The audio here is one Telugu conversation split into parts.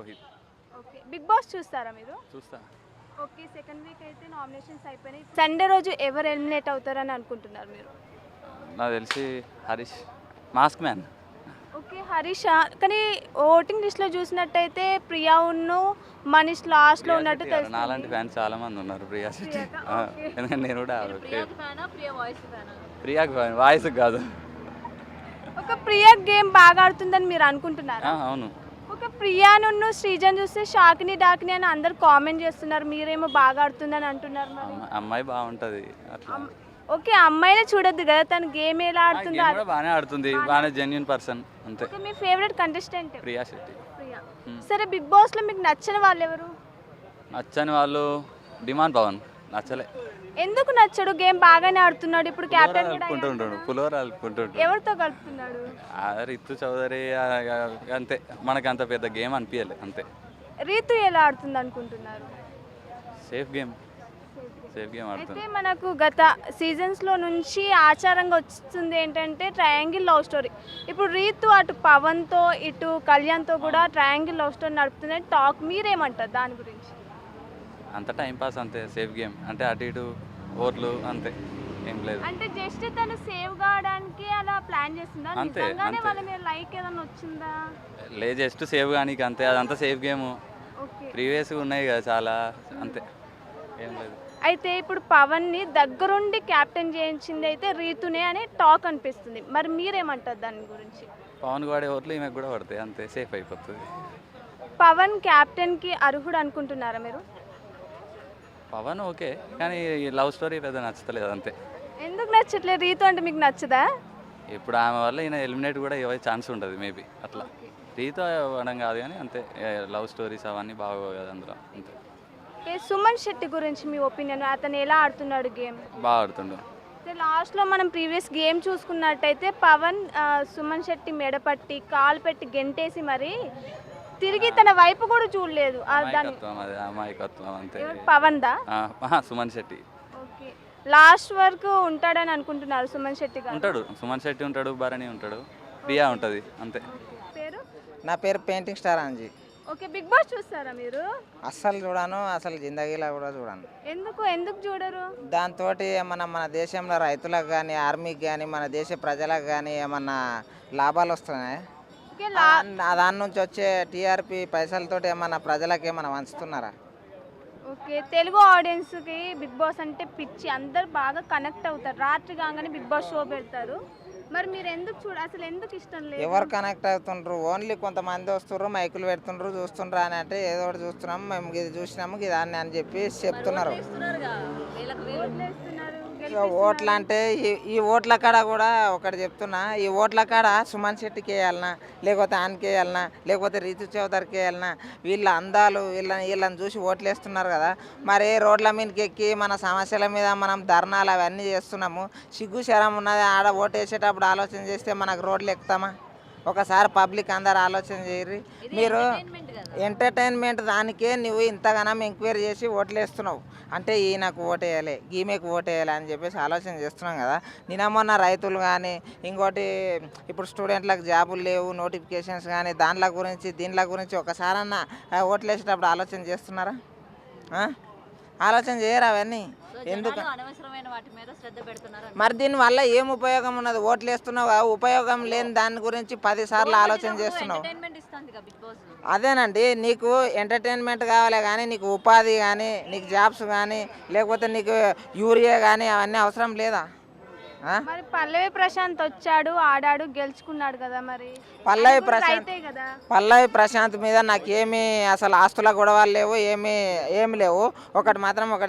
రోహిత్. ఓకే. బిగ్ బాస్ చూస్తారా మీరు? చూస్తా. ఓకే. సెకండ్ వీక్ అయితే నామినేషన్స్ అయిపోయినాయి. సండే రోజు ఎవరు ఎలిమినేట్ అవుతారని అనుకుంటున్నారు మీరు? నాకు తెలిసి Harish mask man. Okay. Harisha? కానీ ఓటింగ్ లిస్ట్లో చూసినట్టయితే ప్రియా ఉన్ను మనీష్ లాస్ట్లో ఉన్నట్టు తెలుసు. నాలాంటి ఫ్యాన్స్ చాలా మంది ఉన్నారు ప్రియా శెట్టి. ఎందుకంటే నేను కూడా ప్రియాకి ఫ్యాన్, వాయిస్ కాదు. ఒక ప్రియా గేమ్ బాగా ఆడుతుందని మీరు అనుకుంటున్నారా? అవును. ఒక ప్రియా నున్ను శ్రీజన్ చూస్తే షాకిని డాకిని అని అందరు కామెంట్ చేస్తున్నారు, మీరేమో బాగా ఆడుతుందని అంటున్నారు. మరి అమ్మాయి బాగుంటది అట్లా. ఓకే. అమ్మాయినే చూడొద్దు కదా, తను గేమ్ ఎలా ఆడుతుందో. బాగానే ఆడుతుంది, బాగానే జెన్యూన్ పర్సన్ అంతే. ఓకే. మీ ఫేవరెట్ కంటెస్టెంట్ ప్రియా శెట్టి. ప్రియా. సరే, బిగ్ బాస్లో మీకు నచ్చని వాళ్ళు ఎవరు? నచ్చని వాళ్ళు డిమాండ్ పవన్. నచ్చలే. ఎందుకు నచ్చడు? గేమ్ బాగానే ఆడుతున్నాడు, ఇప్పుడు క్యాప్టెన్ కూడా కలుపుకుంటుంటాడు, పులిహోర కలుపుకుంటుంటాడు. ఎవరితో కలుపుతున్నాడు? రితు చౌదరి అంతే, మనకి అంత పెద్ద గేమ్ అనిపించలే అంతే. రీతు ఎలా ఆడుతుంది అనుకుంటున్నారు? సేఫ్ గేమ్ ఆడుతుంది. అయితే మనకు గత సీజన్స్లో నుంచి ఆచారంగా వస్తుంది ఏంటంటే ట్రయాంగిల్ లవ్ స్టోరీ. ఇప్పుడు రీతు అటు పవన్తో ఇటు కళ్యాణ్తో కూడా ట్రయాంగిల్ లవ్ స్టోరీ నడుపుతుందని టాక్, మీరేమంటారు దాని గురించి? అంత టైం పాస్ అంతే, సేఫ్ గేమ్ అంటే అటు ఇటు ఓట్లు అంతే, ఏం లేదు. అంటే జస్ట్ తను సేవ్ కావడానికి అలా ప్లాన్ చేస్తుందా? అంతే, నిజంగానే అంతే. వాళ్ళ మీద లైక్ ఏదైనా వచ్చిందా? లేదు, జస్ట్ సేవ్ కానీ అంతే, అదంతా సేఫ్ గేమ్. ఓకే. ప్రీవియస్గా ఉన్నాయి కదా చాలా, అంతే, ఏం లేదు. అయితే ఇప్పుడు పవన్ని దగ్గరుండి క్యాప్టెన్ చేయించింది అయితే రీతునే అని టాక్ అనిపిస్తుంది, మరి మీరేమంటారు దాని గురించి? పవన్ వాడే ఓట్లు ఈమెకు కూడా పడతాయి, అంతే, సేఫ్ అయిపోతుంది. పవన్ క్యాప్టెన్కి అర్హుడు అనుకుంటున్నారా మీరు? పవన్ ఓకే, కానీ లవ్ స్టోరీ పెద్ద నచ్చలేదు అంతే. ఎందుకు నచ్చట్లేదు? రీతు అంటే మీకు నచ్చదా? ఇప్పుడు ఆమె వల్ల ఈయన ఎలిమినేట్ కూడా అయ్యే ఛాన్స్ ఉంటుంది మేబీ అట్లా. రీతో అవ్వడం కాదు కానీ అంతే, లవ్ స్టోరీస్ అవన్నీ బాగోవు కదా అందులో, అంతే. సుమన్ శెట్టి గురించి మీ ఒపీనియన్, అతను ఎలా ఆడుతున్నాడు గేమ్? బాగా ఆడుతుండు. లాస్ట్లో మనం ప్రీవియస్ గేమ్ చూసుకున్నట్టయితే పవన్ సుమన్ శెట్టి మెడపట్టి కాలు పెట్టి గెంటేసి మరి తిరిగి తన వైపు కూడా చూడలేదు. అమాయకత్వం అంతే. పవన్దా? సుమన్ శెట్టి. ఓకే. లాస్ట్ వరకు ఉంటాడని అనుకుంటున్నారు సుమన్ శెట్టి గారు? ఉంటాడు, సుమన్ శెట్టి ఉంటాడు, భరణి ఉంటాడు, ప్రియా ఉంటుంది అంతే. పేరు? నా పేరు painting star Anji. Okay. Bigg Boss చూస్తారా మీరు? అస్సలు చూడాను, అసలు జిందగీలో కూడా చూడాను. ఎందుకు చూడరు? దాంతో ఏమన్నా మన దేశంలో రైతులకు కానీ ఆర్మీకి కానీ మన దేశ ప్రజలకు కానీ ఏమన్నా లాభాలు వస్తున్నాయి? దాని నుంచి వచ్చే టీఆర్పీ పైసలతో ఏమన్నా ప్రజలకు ఏమన్నా వంచుతున్నారా? ఓకే. తెలుగు ఆడియన్స్కి బిగ్ బాస్ అంటే పిచ్చి, అందరు బాగా కనెక్ట్ అవుతారు. రాత్రి కాగానే బిగ్ బాస్ షో పెడతారు, మరి మీరు ఎందుకు అసలు ఎందుకు ఇష్టం లేదు? ఎవరు కనెక్ట్ అవుతుండ్రు? ఓన్లీ కొంతమంది వస్తుర్రు, మైకులు పెడుతుండ్రు, చూస్తుండ్రు అని అంటే ఏదో ఒకటి చూస్తున్నాం, మేము ఇది చూసినాము ఇది అని చెప్పి చెప్తున్నారు. ఓట్లు అంటే ఈ ఓట్ల కాడ కూడా ఒకటి చెప్తున్నా, ఈ ఓట్ల కాడ సుమన్ శెట్టికి వేయాలనా, లేకపోతే ఆయనకి వేయాలనా, లేకపోతే రీతు చౌదరికి వేయాలనా? వీళ్ళ అందాలు వీళ్ళని చూసి ఓట్లు వేస్తున్నారు కదా. మరి రోడ్ల మీదకి ఎక్కి మన సమస్యల మీద మనం ధర్నాలు అవన్నీ చేస్తున్నాము, సిగ్గు శరం ఉన్నది. ఆడ ఓటు వేసేటప్పుడు ఆలోచన చేస్తే మనకు రోడ్లు ఎక్కుతామా? ఒకసారి పబ్లిక్ అందరు ఆలోచన చేయరు. మీరు ఎంటర్టైన్మెంట్ దానికే నువ్వు ఇంతగానం ఎంక్వైరీ చేసి ఓట్లు వేస్తున్నావు అంటే ఈయనకు ఓటేయాలి, ఈమెకు ఓటేయాలి అని చెప్పేసి ఆలోచన చేస్తున్నాం కదా. నిన్న మొన్న రైతులు కానీ ఇంకోటి ఇప్పుడు స్టూడెంట్లకు జాబులు లేవు, నోటిఫికేషన్స్ కానీ దానిల గురించి దీనిల గురించి ఒకసారన్నా ఓట్లు వేసేటప్పుడు ఆలోచన చేస్తున్నారా? ఆలోచన చేయరు అవన్నీ. ఎందుకు మరి దీనివల్ల ఏం ఉపయోగం ఉన్నది? ఓట్లు వేస్తున్నావు కదా, ఉపయోగం లేని దాని గురించి 10 సార్లు ఆలోచన చేస్తున్నావు. అదేనండి, నీకు ఎంటర్టైన్మెంట్ కావాలి కానీ నీకు ఉపాధి కానీ నీకు జాబ్స్ కానీ లేకపోతే నీకు యూరియా కానీ అవన్నీ అవసరం లేదా? మరి పల్లవి ప్రశాంత్ వచ్చాడు, ఆడాడు, గెలుచుకున్నాడు కదా. మరి పల్లవి ప్రశాంత్ మీద నాకేమీ అసలు ఆస్తుల గొడవలు లేవు, ఏమి లేవు. ఒకటి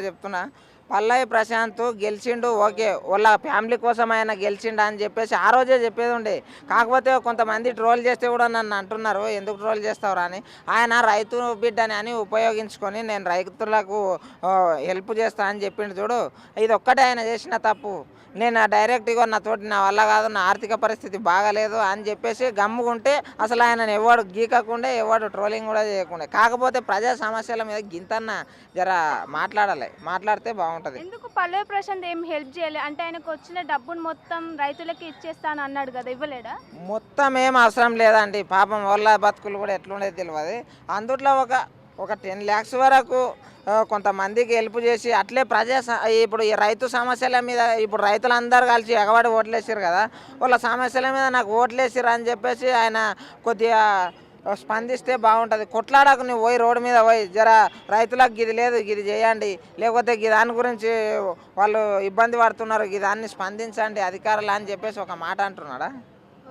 చెప్తున్నా, పల్లవి ప్రశాంత్ గెలిచిండు ఓకే, వాళ్ళ ఫ్యామిలీ కోసం ఆయన గెలిచిండు అని చెప్పేసి ఆ రోజే చెప్పేది ఉండే. కాకపోతే కొంతమంది ట్రోల్ చేస్తే కూడా నన్ను అంటున్నారు, ఎందుకు ట్రోల్ చేస్తావు అని. ఆయన రైతు బిడ్డని అని ఉపయోగించుకొని నేను రైతులకు హెల్ప్ చేస్తా అని చెప్పిండు చూడు, ఇది ఒక్కటే ఆయన చేసిన తప్పు. నేను డైరెక్ట్గా నా వల్ల కాదు, నా ఆర్థిక పరిస్థితి బాగాలేదు అని చెప్పేసి గమ్ముకుంటే అసలు ఆయన ఎవడు గీకకుండా ఎవడు ట్రోలింగ్ కూడా చేయకుండా. కాకపోతే ప్రజా సమస్యల మీద గింతన్న జర మాట్లాడాలి, మాట్లాడితే బాగుంటుంది. బాగుంటుంది. ఎందుకు పల్లవి ప్రశాంత్ ఏం హెల్ప్ చేయలే? అంటే ఆయనకు వచ్చిన డబ్బును మొత్తం రైతులకి ఇచ్చేస్తాను అన్నాడు కదా, ఇవ్వలేడా? మొత్తం ఏం అవసరం లేదండి, పాపం వాళ్ళ బతుకులు కూడా ఎట్లుండేది తెలియదు. అందుట్లో ఒక 10 lakhs వరకు కొంతమందికి హెల్ప్ చేసి అట్లే ఇప్పుడు ఈ రైతు సమస్యల మీద ఇప్పుడు రైతులందరూ కలిసి ఎగబడి ఓట్లేసారు కదా, వాళ్ళ సమస్యల మీద నాకు ఓట్లేసారు అని చెప్పేసి ఆయన కొద్దిగా స్పందిస్తే బాగుంటుంది. కొట్లాడకు, నువ్వు పోయి రోడ్డు మీద పోయి జర రైతులకు గిది లేదు గిది చేయండి, లేకపోతే దాని గురించి వాళ్ళు ఇబ్బంది పడుతున్నారు, దాన్ని స్పందించండి అధికారులు అని చెప్పేసి ఒక మాట అంటున్నాడా?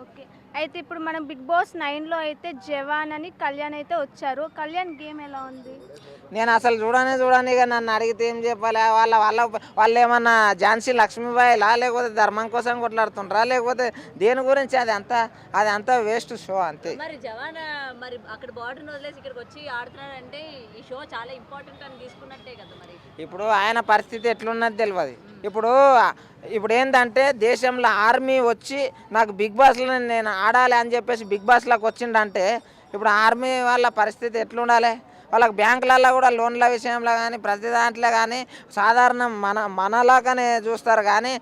ఓకే, అయితే ఇప్పుడు మనం బిగ్ బాస్ 9లో అయితే జవాన్ అని కళ్యాణ్ అయితే వచ్చారు. కళ్యాణ్ గేమ్ ఎలా ఉంది? నేను అసలు చూడని ఇక నన్ను అడిగితే ఏం చెప్పాలి? వాళ్ళు ఏమన్నా ఝాన్సీ లక్ష్మీబాయిలా, లేకపోతే ధర్మం కోసం కొట్లాడుతుంటారా, లేకపోతే దేని గురించి? అది అంతా వేస్ట్ షో అంతే. మరి జవాన్ మరి అక్కడ బార్డర్ వదిలేసి ఇక్కడికి వచ్చి ఆడుతున్నాడంటే ఈ షో చాలా ఇంపార్టెంట్ అని తీసుకున్నట్టే కదా. మరి ఇప్పుడు ఆయన పరిస్థితి ఎట్లున్నది తెలియదు. ఇప్పుడు ఏంటంటే దేశంలో ఆర్మీ వచ్చి నాకు బిగ్ బాస్లో నేను ఆడాలి అని చెప్పేసి బిగ్ బాస్లోకి వచ్చిండంటే ఇప్పుడు ఆర్మీ వాళ్ళ పరిస్థితి ఎట్లుండాలి? వాళ్ళకి బ్యాంకులలో కూడా లోన్ల విషయంలో కానీ ప్రతి దాంట్లో కానీ సాధారణం మనలాగానే చూస్తారు, కానీ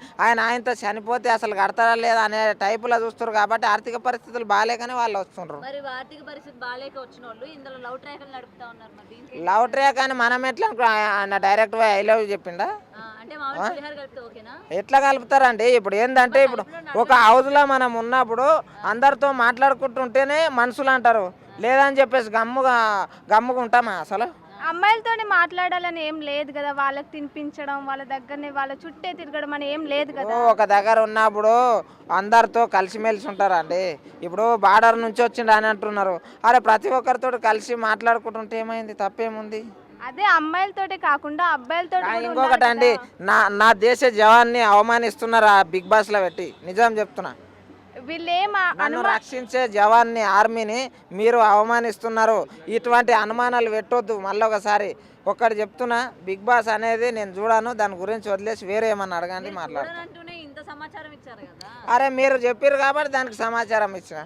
ఆయనతో చనిపోతే అసలు కడతారా లేదా అనే టైపులో చూస్తారు. కాబట్టి ఆర్థిక పరిస్థితులు బాగాలేకనే వాళ్ళు వస్తుండ్రు. మరి ఆర్థిక పరిస్థితి బాగాలేక వచ్చిన వాళ్ళు ఇందులో లవ్ ట్రాక్ నడుపుతా ఉన్నారు. మరి దీనికి లవ్ ట్రాక్ అని మనం ఎట్లా ఆయన డైరెక్ట్ ఐ లవ్ చెప్పిండా? అంటే మామూలు పులిహోర కలిపితే ఓకేనా? ఎట్లా కలుపుతారండి? ఇప్పుడు ఏంటంటే ఇప్పుడు ఒక హౌస్లో మనం ఉన్నప్పుడు అందరితో మాట్లాడుకుంటుంటేనే మనుషులు అంటారు, లేదని చెప్పేసి గమ్ముగా ఉంటామా? అసలు అమ్మాయిలతోనే మాట్లాడాలని ఏం లేదు కదా, వాళ్ళకి తినిపించడం, వాళ్ళ దగ్గరనే వాళ్ళ చుట్టే తిరగడం అని ఏం లేదు కదా. ఒక దగ్గర ఉన్నప్పుడు అందరితో కలిసిమెలిసి ఉంటారండి. ఇప్పుడు బార్డర్ నుంచి వచ్చిండు అని అంటున్నారు, అరే ప్రతి ఒక్కరితో కలిసి మాట్లాడుకుంటుంటే ఏమైంది? తప్పేముంది? అదే అమ్మాయిలతోటే కాకుండా అబ్బాయిలతో ఇంకొకటి అండి, నా దేశ జవాన్ని అవమానిస్తున్నారు ఆ బిగ్ బాస్లో పెట్టి. నిజం చెప్తున్నా, నన్ను రక్షించే జవాన్ని ఆర్మీని మీరు అవమానిస్తున్నారు. ఇటువంటి అనుమానాలు పెట్టొద్దు. మళ్ళీ ఒకటి చెప్తున్నా, బిగ్ బాస్ అనేది నేను చూడాను, దాని గురించి వదిలేసి వేరే ఏమన్నా అడగండి మాట్లాడుతాను. ఇంత సమాచారం ఇచ్చారు కదా. అరే మీరు చెప్పారు కాబట్టి దానికి సమాచారం ఇచ్చిన.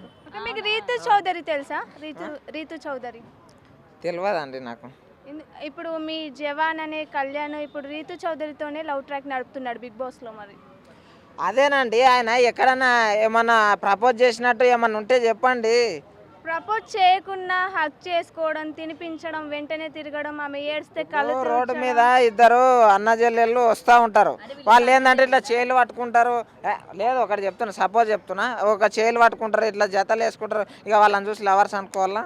మీకు రీతు చౌదరి తెలుసా? రీతు చౌదరి తెలియదండి నాకు. ఇప్పుడు మీ జవాన్ అనే కళ్యాణ్ ఇప్పుడు రీతు చౌదరితోనే లవ్ ట్రాక్ నడుపుతున్నాడు బిగ్ బాస్లో. మరి అదేనండి, ఆయన ఎక్కడన్నా ఏమన్నా ప్రపోజ్ చేసినట్టు ఏమన్నా ఉంటే చెప్పండి. ప్రపోజ్ చేయకుండా హక్ చేసుకోవడం, తినిపించడం, వెంటనే తిరగడం, ఆమె ఏడ్స్తే కళ్ళు రోడ్డు మీద ఇద్దరు అన్న చెల్లెళ్ళు వస్తూ ఉంటారు. వాళ్ళు ఏంటంటే ఇట్లా చేలు పట్టుకుంటారు. లేదు ఒకటి చెప్తున్నా, సపోజ్ చెప్తున్నా, ఒక చేలు పట్టుకుంటారు, ఇట్లా జతలు వేసుకుంటారు. ఇక వాళ్ళని చూసి లవర్స్ అనుకోవాలా?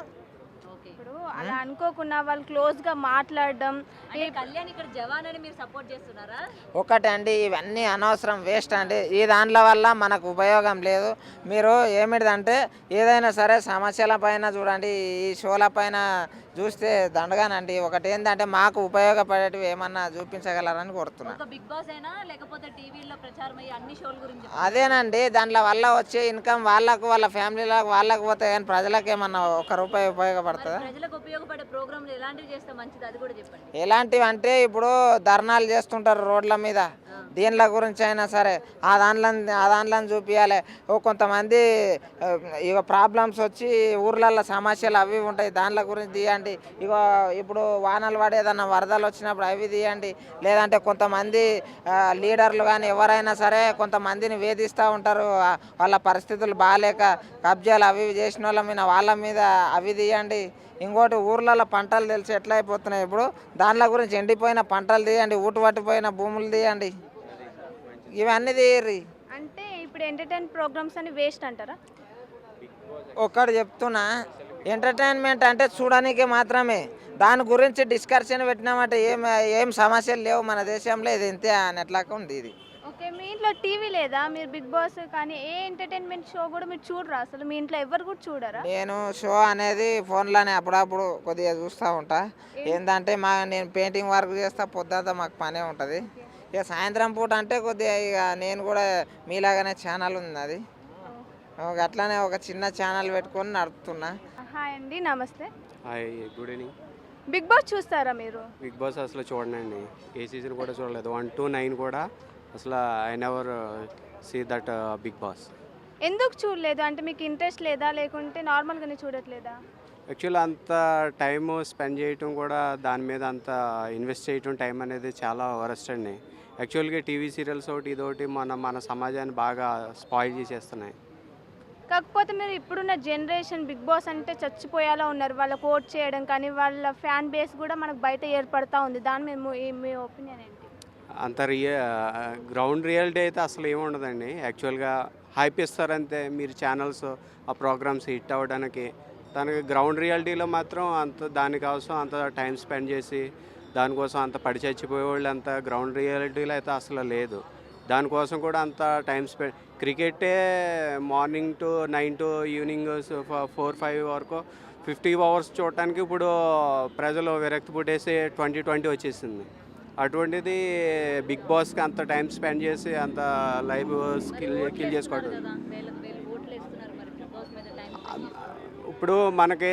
అలా అనుకోకుండా వాళ్ళు క్లోజ్గా మాట్లాడడం. కళ్యాణ్ ఇక్కడ జవాన్ అని మీరు సపోర్ట్ చేస్తున్నారా? ఒకటి అండి, ఇవన్నీ అనవసరం, వేస్ట్ అండి. ఈ దాంట్లో వల్ల మనకు ఉపయోగం లేదు. మీరు ఏమిటిదంటే ఏదైనా సరే సమస్యల పైన చూడండి, ఈ షోల పైన చూస్తే దండగానండి. ఒకటి ఏంటంటే మాకు ఉపయోగపడేటివి ఏమన్నా చూపించగలరని కోరుతున్నాను. బిగ్ బాస్ అయినా లేకపోతే టీవీలో ప్రచారం అయ్యే అన్ని షోల గురించి అదేనండి, దాంట్లో వల్ల వచ్చే ఇన్కమ్ వాళ్ళకు వాళ్ళ ఫ్యామిలీలకు వాళ్ళకు పోతే కానీ ప్రజలకు ఏమన్నా ₹1 ఉపయోగపడుతుందా? ప్రజలకు ఉపయోగపడే ప్రోగ్రాంలు ఎలాంటివి చేస్తే మంచిది అది కూడా చెప్పండి. ఎలాంటివి అంటే ఇప్పుడు ధర్నాలు చేస్తుంటారు రోడ్ల మీద, దీనిల గురించి అయినా సరే ఆ దాంట్లో చూపించాలి. కొంతమంది ఇక ప్రాబ్లమ్స్ వచ్చి ఊర్లలో సమస్యలు అవి ఉంటాయి, దాంట్లో గురించి తీయండి. ఇక ఇప్పుడు వానలు పడి ఏదన్నా వరదలు వచ్చినప్పుడు అవి తీయండి. లేదంటే కొంతమంది లీడర్లు కానీ ఎవరైనా సరే కొంతమందిని వేధిస్తూ ఉంటారు, వాళ్ళ పరిస్థితులు బాగాలేక కబ్జాలు అవి చేసిన వాళ్ళ మీద అవి తీయండి. ఇంకోటి ఊర్లలో పంటలు తెలిసి ఎట్లా అయిపోతున్నాయి ఇప్పుడు, దాంట్లో గురించి ఎండిపోయిన పంటలు తీయండి, ఊటు పట్టిపోయిన భూములు తీయండి, ఇవన్నీ తీయర్రి. అంటే ఇప్పుడు ఎంటర్టైన్ ప్రోగ్రామ్స్ అని వేస్ట్ అంటారా? ఒక్కటి చెప్తున్నా, ఎంటర్టైన్మెంట్ అంటే చూడడానికి మాత్రమే. దాని గురించి డిస్కషన్ పెట్టినామంటే ఏం సమస్యలు లేవు మన దేశంలో, ఇది ఇంతే అని ఎట్లాగా ఉంది ఇది. ఓకే, మీ ఇంట్లో టీవీ లేదా? మీరు బిగ్ బాస్ కానీ ఏ ఎంటర్టైన్మెంట్ షో కూడా మీరు చూడరా? అసలు మీ ఇంట్లో ఎవరు కూడా చూడరా? నేను షో అనేది ఫోన్లోనే అప్పుడప్పుడు కొద్దిగా చూస్తూ ఉంటా. ఏంటంటే నేను పెయింటింగ్ వర్క్ చేస్తా, పొద్దుంతా మాకు పనే ఉంటుంది. ఇక సాయంత్రం పూట అంటే కొద్దిగా ఇక నేను కూడా మీలాగానే ఛానల్ ఉంది, అది అట్లానే ఒక చిన్న ఛానల్ పెట్టుకొని నడుపుతున్నా. హాయ్ అండి, నమస్తే. Hi, good evening. Bigg Boss చూస్తారా మీరు? బిగ్ బాస్ అసలు చూడండి, ఏ సీజన్ కూడా చూడలేదు. 1 to 9 కూడా అసలు I never see that Bigg Boss. ఎందుకు చూడలేదు? అంటే మీకు ఇంట్రెస్ట్ లేదా, లేకుంటే నార్మల్గానే చూడట్లేదా? యాక్చువల్ అంత టైము స్పెండ్ చేయటం కూడా దాని మీద అంత ఇన్వెస్ట్ చేయటం టైం అనేది చాలా వరస్ట్ అండి. యాక్చువల్గా టీవీ సీరియల్స్ ఒకటి ఇదొకటి మన సమాజాన్ని బాగా స్పాయిల్ చేసేస్తున్నాయి. కాకపోతే మీరు ఇప్పుడున్న జనరేషన్ బిగ్ బాస్ అంటే చచ్చిపోయేలా ఉన్నారు. వాళ్ళకి ఓట్ చేయడం కానీ వాళ్ళ ఫ్యాన్ బేస్ కూడా మనకు బయట ఏర్పడతా ఉంది. దాని మీద మీ ఒపీనియన్ ఏంటి? అంత గ్రౌండ్ రియాలిటీ అయితే అసలు ఏముండదండి. యాక్చువల్గా హైప్ ఇస్తారంతే మీరు ఛానల్స్ ఆ ప్రోగ్రామ్స్ హిట్ అవ్వడానికి. దానికి గ్రౌండ్ రియాలిటీలో మాత్రం అంత దానికోసం అంత టైం స్పెండ్ చేసి దానికోసం అంత పడి చచ్చిపోయే వాళ్ళు అంత గ్రౌండ్ రియాలిటీలో అయితే అసలు లేదు. దానికోసం కూడా అంత టైం స్పెండ్ క్రికెటే మార్నింగ్ టు 9 to ఈవినింగ్ 4-5 వరకు 50 hours చూడటానికి ఇప్పుడు ప్రజలు విరక్తి పుట్టేసి 2020 వచ్చేసింది. అటువంటిది బిగ్ బాస్కి అంత టైం స్పెండ్ చేసి అంత లైవ్ కిల్ చేసుకోవడం. కదా వేలు ఓట్లు వేస్తున్నారు మరి బిగ్ బాస్ మీద టైం. ఇప్పుడు మనకి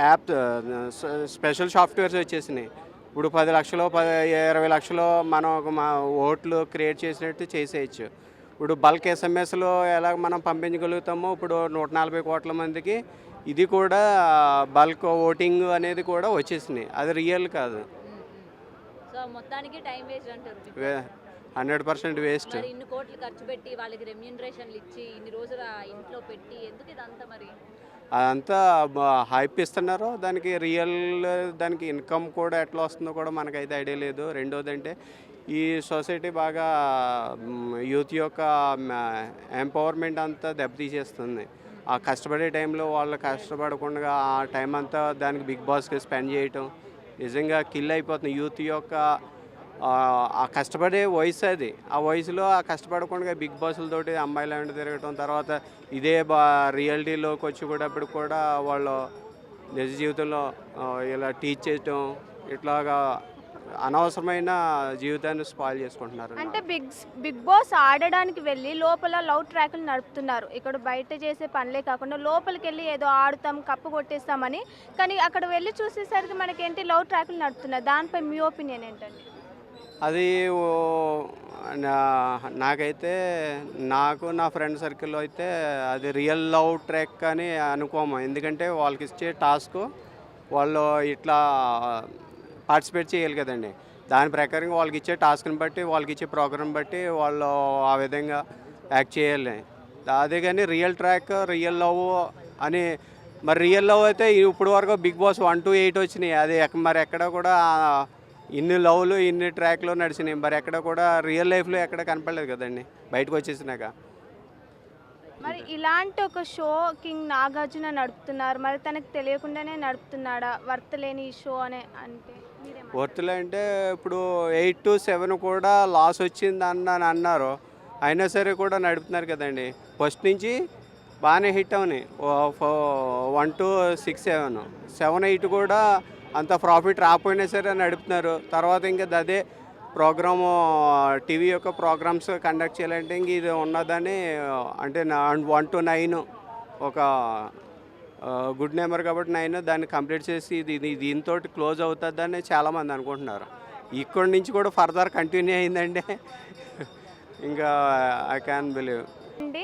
యాప్ స్పెషల్ సాఫ్ట్వేర్స్ వచ్చేసినాయి. ఇప్పుడు 10 లక్షలు 20 లక్షలు మనం ఒక ఓట్లు క్రియేట్ చేసినట్టు చేసేయచ్చు. ఇప్పుడు బల్క్ ఎస్ఎంఎస్లో ఎలా మనం పంపించగలుగుతామో ఇప్పుడు 140 కోట్ల మందికి ఇది కూడా బల్క్ ఓటింగ్ అనేది కూడా వచ్చేసినాయి. అది రియల్ కాదు. సో మొత్తానికి టైం వేస్ట్ అంటారు. 100% వేస్ట్. మరి ఇన్ని కోట్లు ఖర్చు పెట్టి వాళ్ళకి రెమ్యూనరేషన్లు ఇచ్చి ఇన్ని రోజులు ఆ ఇంట్లో పెట్టి ఎందుకు ఇదంతా మరి? అదంతా హైప్ ఇస్తున్నారు. దానికి దానికి ఇన్కమ్ కూడా ఎట్లా వస్తుందో కూడా మనకైతే ఐడియా లేదు. రెండోది అంటే ఈ సొసైటీ బాగా యూత్ యొక్క ఎంపవర్మెంట్ అంతా దెబ్బతీసేస్తుంది. ఆ కష్టపడే టైంలో వాళ్ళు కష్టపడకుండా ఆ టైం అంతా దానికి బిగ్ బాస్కి స్పెండ్ చేయటం నిజంగా కిల్ అయిపోతుంది. యూత్ యొక్క ఆ కష్టపడే వయసు అది. ఆ వయసులో ఆ కష్టపడకుండా బిగ్ బాసులతోటి అమ్మాయిలు వెంట తిరగటం, తర్వాత ఇదే రియాలిటీలోకి వచ్చి కూడా ఇప్పుడు కూడా వాళ్ళు నిజ జీవితంలో ఇలా టీచ్ చేయటం ఇట్లాగా అనవసరమైన జీవితాన్ని స్పాయిల్ చేసుకుంటున్నారు. అంటే బిగ్ బాస్ ఆడడానికి వెళ్ళి లోపల లవ్ ట్రాక్లు నడుపుతున్నారు. ఇక్కడ బయట చేసే పనులే కాకుండా లోపలికి వెళ్ళి ఏదో ఆడుతాం కప్పు కొట్టేస్తామని, కానీ అక్కడ వెళ్ళి చూసేసరికి మనకేంటి లవ్ ట్రాక్లు నడుపుతున్నారు. దానిపై మీ ఒపీనియన్ ఏంటండి? అది నాకైతే నా ఫ్రెండ్ సర్కిల్లో అయితే అది రియల్ లవ్ ట్రాక్ అని అనుకోము. ఎందుకంటే వాళ్ళకి ఇచ్చే టాస్క్ వాళ్ళు ఇట్లా పార్టిసిపేట్ చేయాలి కదండి. దాని ప్రకారంగా వాళ్ళకి ఇచ్చే టాస్క్ని బట్టి వాళ్ళకి ఇచ్చే ప్రోగ్రామ్ బట్టి వాళ్ళు ఆ విధంగా యాక్ట్ చేయాలి. అదే కానీ రియల్ ట్రాక్ రియల్ లవ్ అని మరి రియల్ లవ్ అయితే ఇప్పుడు వరకు బిగ్ బాస్ 1 to 8 వచ్చినాయి. అది మరి ఎక్కడ కూడా ఇన్ని లవ్లు ఇన్ని ట్రాక్లు నడిచినాయి. మరి ఎక్కడ కూడా రియల్ లైఫ్లో ఎక్కడ కనపడలేదు కదండి బయటకు వచ్చేసినాక. మరి ఇలాంటి ఒక షో కింగ్ నాగార్జున నడుపుతున్నారు. మరి తనకు తెలియకుండానే నడుపుతున్నాడా? వర్త్ లేని ఈ షో అనే అంటే వర్త్లు అంటే ఇప్పుడు 8 to 7 కూడా లాస్ వచ్చింది అన్నారు. అయినా సరే కూడా నడుపుతున్నారు కదండి. ఫస్ట్ నుంచి బాగానే హిట్ అవునాయి. 1 to 6, 7, 8 కూడా అంత ప్రాఫిట్ రాకపోయినా సరే నడుపుతున్నారు. తర్వాత ఇంకా అదే ప్రోగ్రాము టీవీ యొక్క ప్రోగ్రామ్స్ కండక్ట్ చేయాలంటే ఇంక ఇది ఉన్నదని అంటే 1 to 9 ఒక గుడ్ నెంబర్ కాబట్టి 9 దాన్ని కంప్లీట్ చేసి దీంతో క్లోజ్ అవుతుందని చాలామంది అనుకుంటున్నారు. ఇక్కడి నుంచి కూడా ఫర్దర్ కంటిన్యూ అయిందంటే ఇంకా ఐ క్యాన్ బిలీవ్. అండి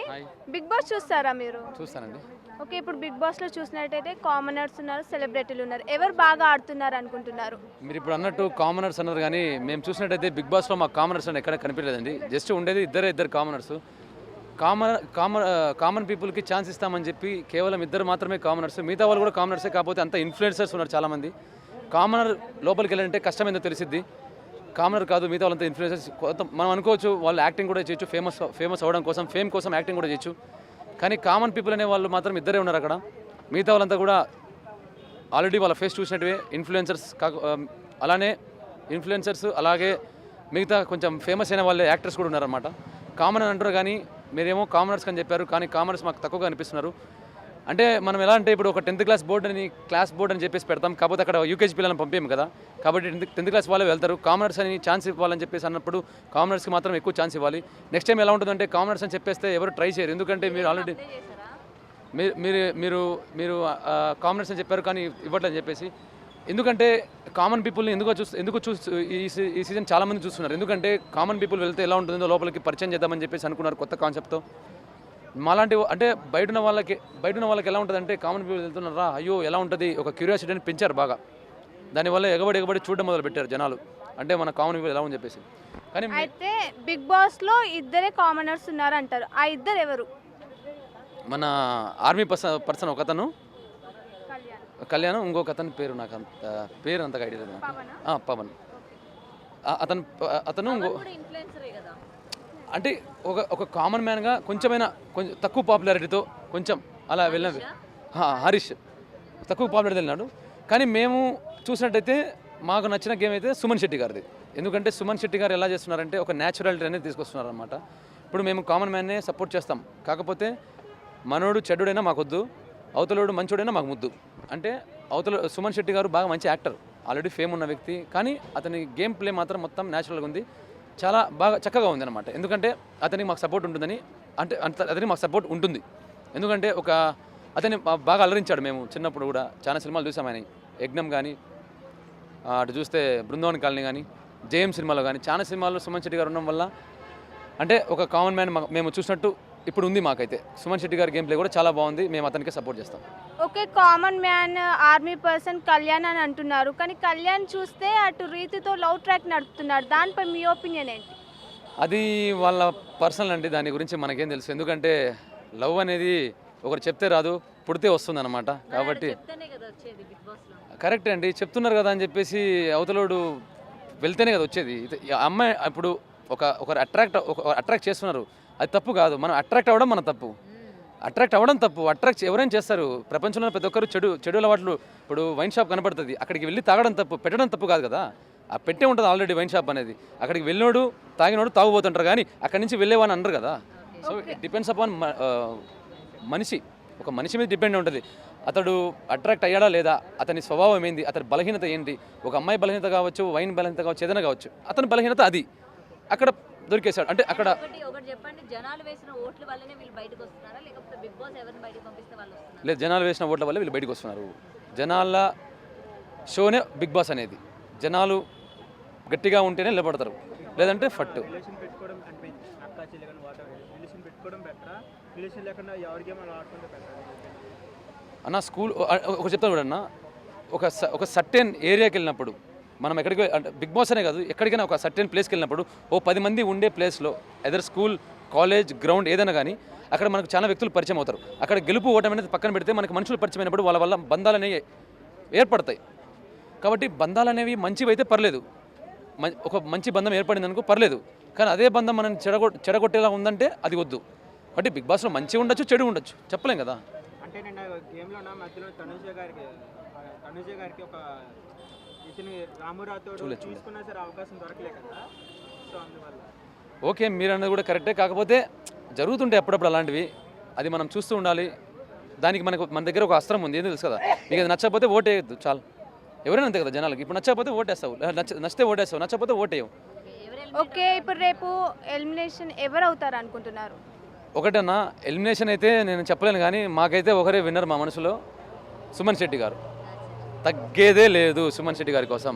బిగ్ బాస్ చూస్తారా మీరు? చూస్తానండి. ఓకే, ఇప్పుడు బిగ్ బాస్లో చూసినట్టయితే కామనర్స్ ఉన్నారు, సెలబ్రిటీలు ఉన్నారు. ఎవరు బాగా ఆడుతున్నారు అనుకుంటున్నారు? మీరు ఇప్పుడు అన్నట్టు కామనర్స్ అన్నారు, కానీ మేము చూసినట్టయితే బిగ్ బాస్లో మాకు కామనర్స్ అని ఎక్కడ కనిపించలేదండి. జస్ట్ ఉండేది ఇద్దరు కామనర్స్. కామన్ పీపుల్కి ఛాన్స్ ఇస్తామని చెప్పి కేవలం ఇద్దరు మాత్రమే కామనర్స్. మిగతా వాళ్ళు కూడా కామనర్సే, కాకపోతే అంత ఇన్ఫ్లుయెన్సర్స్ ఉన్నారు చాలామంది. కామనర్ లోపలికి వెళ్ళాలంటే కష్టం ఏందో తెలిసిద్ది. కామనర్ కాదు, మిగతా వాళ్ళంతా ఇన్ఫ్లుయెన్సర్స్. మనం అనుకోవచ్చు వాళ్ళు యాక్టింగ్ కూడా చేయొచ్చు, ఫేమస్ అవ్వడం కోసం, ఫేమ్ కోసం యాక్టింగ్ కూడా చేయొచ్చు. కానీ కామన్ పీపుల్ అనే వాళ్ళు మాత్రం ఇద్దరే ఉన్నారు అక్కడ. మిగతా వాళ్ళంతా కూడా ఆల్రెడీ వాళ్ళ ఫేస్ చూసినట్టువే ఇన్ఫ్లుయెన్సర్స్. అలానే ఇన్ఫ్లుయెన్సర్స్ అలాగే మిగతా కొంచెం ఫేమస్ అయిన వాళ్ళే యాక్టర్స్ కూడా ఉన్నారన్నమాట. కామన్ అని అంటారు, కానీ మీరేమో కామనర్స్ అని చెప్పారు, కానీ కామనర్స్ మాకు తక్కువగా అనిపిస్తున్నారు. అంటే మనం ఎలా అంటే ఇప్పుడు ఒక 10th క్లాస్ బోర్డు అని చెప్పేసి పెడతాం, కాకపోతే అక్కడ యూకేజీ పిల్లలను పంపేము కదా. కాబట్టి 10th క్లాస్ వాళ్ళే వెళ్తారు. కామనర్స్ అని ఛాన్స్ ఇవ్వాలని చెప్పేసి అన్నప్పుడు కామనర్స్కి మాత్రం ఎక్కువ ఛాన్స్ ఇవ్వాలి. నెక్స్ట్ టైం ఎలా ఉంటుందంటే కామనర్స్ అని చెప్పేస్తే ఎవరు ట్రై చేయరు. ఎందుకంటే మీరు ఆల్రెడీ మీరు కామనర్స్ అని చెప్పారు కానీ ఇవ్వట్లని చెప్పేసి. ఎందుకంటే కామన్ పీపుల్ని ఎందుకు ఈ సీజన్ చాలామంది చూస్తున్నారు. ఎందుకంటే కామన్ పీపుల్ వెళ్తే ఎలా ఉంటుందో లోపలికి పరిచయం చేద్దామని చెప్పేసి అనుకున్నారు కొత్త కాన్సెప్ట్తో. మాలాంటి అంటే బయట ఉన్న వాళ్ళకి ఎలా ఉంటుంది అంటే కామన్ పీపుల్ వెళ్తున్నారా అయ్యో ఎలా ఉంటుంది ఒక క్యూరియాసిటీని పెంచారు బాగా. దానివల్ల ఎగబడి చూడడం మొదలు పెట్టారు జనాలు, అంటే మన కామన్ పీపుల్ ఎలా అని చెప్పేసి. కానీ అయితే బిగ్ బాస్లో ఇద్దరే కామనర్స్ ఉన్నారు అంటారు, ఆ ఇద్దరు ఎవరు? మన ఆర్మీ పర్సన్ ఒక అతను కళ్యాణ్, ఇంకొక అతని పేరు నాకు పేరు అంతగా ఐడియా లేదు. పవన్. అతను ఇంకో ఇన్ఫ్లుయెన్సరే కదా. అంటే ఒక కామన్ మ్యాన్గా కొంచెం తక్కువ పాపులారిటీతో కొంచెం అలా వెళ్ళిన హరీష్ తక్కువ పాపులారిటీ వెళ్ళినాడు. కానీ మేము చూసినట్టయితే మాకు నచ్చిన గేమ్ అయితే సుమన్ శెట్టి గారిది. ఎందుకంటే సుమన్ శెట్టి గారు ఎలా చేస్తున్నారంటే ఒక న్యాచురాలిటీ అనేది తీసుకొస్తున్నారు అనమాట. ఇప్పుడు మేము కామన్ మ్యాన్నే సపోర్ట్ చేస్తాం, కాకపోతే మనోడు చెడ్డుడైనా మాకొద్దు, అవతలోడు మంచోడైనా మాకు ముద్దు. అంటే సుమన్ శెట్టి గారు బాగా మంచి యాక్టర్, ఆల్రెడీ ఫేమ్ ఉన్న వ్యక్తి, కానీ అతని గేమ్ ప్లే మాత్రం మొత్తం న్యాచురల్గా ఉంది, చాలా బాగా చక్కగా ఉంది అనమాట. ఎందుకంటే అతనికి మాకు సపోర్ట్ ఉంటుందని, అంటే అతనికి మాకు సపోర్ట్ ఉంటుంది. ఎందుకంటే అతన్ని బాగా అలరించాడు. మేము చిన్నప్పుడు కూడా చాలా సినిమాలు చూసాం ఆయన, యజ్ఞం కానీ, అటు చూస్తే బృందావన్ కాలనీ కానీ, జేఎం సినిమాలో కానీ చాలా సినిమాల్లో సుమన్ శెట్టి గారు ఉండడం వల్ల అంటే ఒక కామన్ మ్యాన్ మేము చూసినట్టు ఇప్పుడు ఉంది మాకైతే. సుమన్ శెట్టి గారి గేమ్ ప్లే కూడా చాలా బాగుంది, మేము అతనికి సపోర్ట్ చేస్తాం. Okay, common man army person Kalyan అని అంటున్నారు, కానీ కళ్యాణ్ చూస్తే అటు రీతితో లవ్ ట్రాక్ నడుపుతున్నాడు, దానిపై మీ ఒపీనియన్ ఏంటి? అది వాళ్ళ పర్సనల్ అండి, దాని గురించి మనకేం తెలుసు. ఎందుకంటే లవ్ అనేది ఒకరు చెప్తే రాదు, పుడితే వస్తుంది అనమాట. కాబట్టి కరెక్ట్ అండి, చెప్తున్నారు కదా అని చెప్పేసి అవతలోడు వెళ్తేనే కదా వచ్చేది. అమ్మాయి ఇప్పుడు ఒకరు అట్రాక్ట్ చేస్తున్నారు, అది తప్పు కాదు. మనం అట్రాక్ట్ అవ్వడం మన తప్పు, అట్రాక్ట్ అవ్వడం తప్పు. అట్రాక్ట్ ఎవరైనా చేస్తారు, ప్రపంచంలో ప్రతి ఒక్కరు చెడు అలవాట్లు. ఇప్పుడు వైన్ షాప్ కనపడుతుంది, అక్కడికి వెళ్ళి తాగడం తప్పు, పెట్టడం తప్పు కాదు కదా. ఆ పెట్టే ఉంటుంది ఆల్రెడీ వైన్ షాప్ అనేది, అక్కడికి వెళ్ళినోడు తాగినోడు తాగుపోతుంటారు, కానీ అక్కడి నుంచి వెళ్ళేవాని అనరు కదా. సో ఇట్ డిపెండ్స్ అపాన్ ఒక మనిషి మీద డిపెండ్ ఉంటుంది. అతడు అట్రాక్ట్ అయ్యాడా లేదా, అతని స్వభావం ఏంది, అతని బలహీనత ఏంటి. ఒక అమ్మాయి బలహీనత కావచ్చు, వైన్ బలహీనత కావచ్చు, ఏదైనా కావచ్చు, అతని బలహీనత అది అక్కడ దొరికేశాడు. అంటే అక్కడ ఒకటి చెప్పండి, జనాలు వేసిన ఓట్ల వల్లనే వీళ్ళు బయటకు వస్తున్నారా, లేకపోతే బిగ్ బాస్ ఎవరిని బయటకు పంపిస్తే వాళ్ళు వస్తున్నారా? లేదు, జనాలు వేసిన ఓట్ల వల్ల వీళ్ళు బయటకు వస్తున్నారు. జనాల షోనే బిగ్ బాస్ అనేది. జనాలు గట్టిగా ఉంటేనే నిలబడతారు, లేదంటే ఫట్టు. అన్న స్కూల్ ఒక చెప్తాను కూడా అన్న, ఒక సర్టెన్ ఏరియాకి వెళ్ళినప్పుడు మనం ఎక్కడికి అంటే బిగ్ బాస్ అనే కాదు, ఎక్కడికైనా ఒక సర్టెన్ ప్లేస్కి వెళ్ళినప్పుడు 10 మంది ఉండే ప్లేస్లో ఎదర్ స్కూల్, కాలేజ్, గ్రౌండ్ ఏదైనా కానీ అక్కడ మనకు చాలా వ్యక్తులు పరిచయం అవుతారు. అక్కడ గెలుపు ఓటమి అనేది పక్కన పెడితే మనకు మనుషులు పరిచయం అయినప్పుడు వాళ్ళ వల్ల బంధాలు అనేవి ఏర్పడతాయి. కాబట్టి బంధాలు అనేవి మంచివి అయితే పర్లేదు, ఒక మంచి బంధం ఏర్పడింది అనుకో పర్లేదు, కానీ అదే బంధం మనం చెడగొట్టేలా ఉందంటే అది వద్దు. కాబట్టి బిగ్ బాస్లో మంచి ఉండొచ్చు, చెడు ఉండొచ్చు, చెప్పలేం కదా. అంటే నేను గేమ్లో మధ్యలో తనుజ గారికి ఒక ఇతని రామురాతోడు తీసుకున్నా సరే అవకాశం దొరకలే కదా, సో అందువల్ల. ఓకే, మీరు అన్నది కూడా కరెక్టే, కాకపోతే జరుగుతుంటాయి అప్పుడప్పుడు అలాంటివి, అది మనం చూస్తూ ఉండాలి. దానికి మన దగ్గర ఒక అస్త్రం ఉంది, ఏదో తెలుసు కదా. మీకు అది నచ్చకపోతే ఓటేయద్దు, చాలు. ఎవరైనా అంతే కదా జనాలకి. ఇప్పుడు నచ్చకపోతే ఓటేస్తావు, నచ్చితే ఓటేస్తావు, నచ్చకపోతే ఓటేయవు. ఓకే, ఇప్పుడు రేపు ఎలిమినేషన్ ఎవరు అవుతారు అనుకుంటున్నారు? ఒకటన్నా ఎలిమినేషన్ అయితే నేను చెప్పలేను, కానీ మాకైతే ఒకరే విన్నర్ మా మనసులో, సుమన్ శెట్టి గారు. తగ్గేదే లేదు సుమన్ శెట్టి గారి కోసం.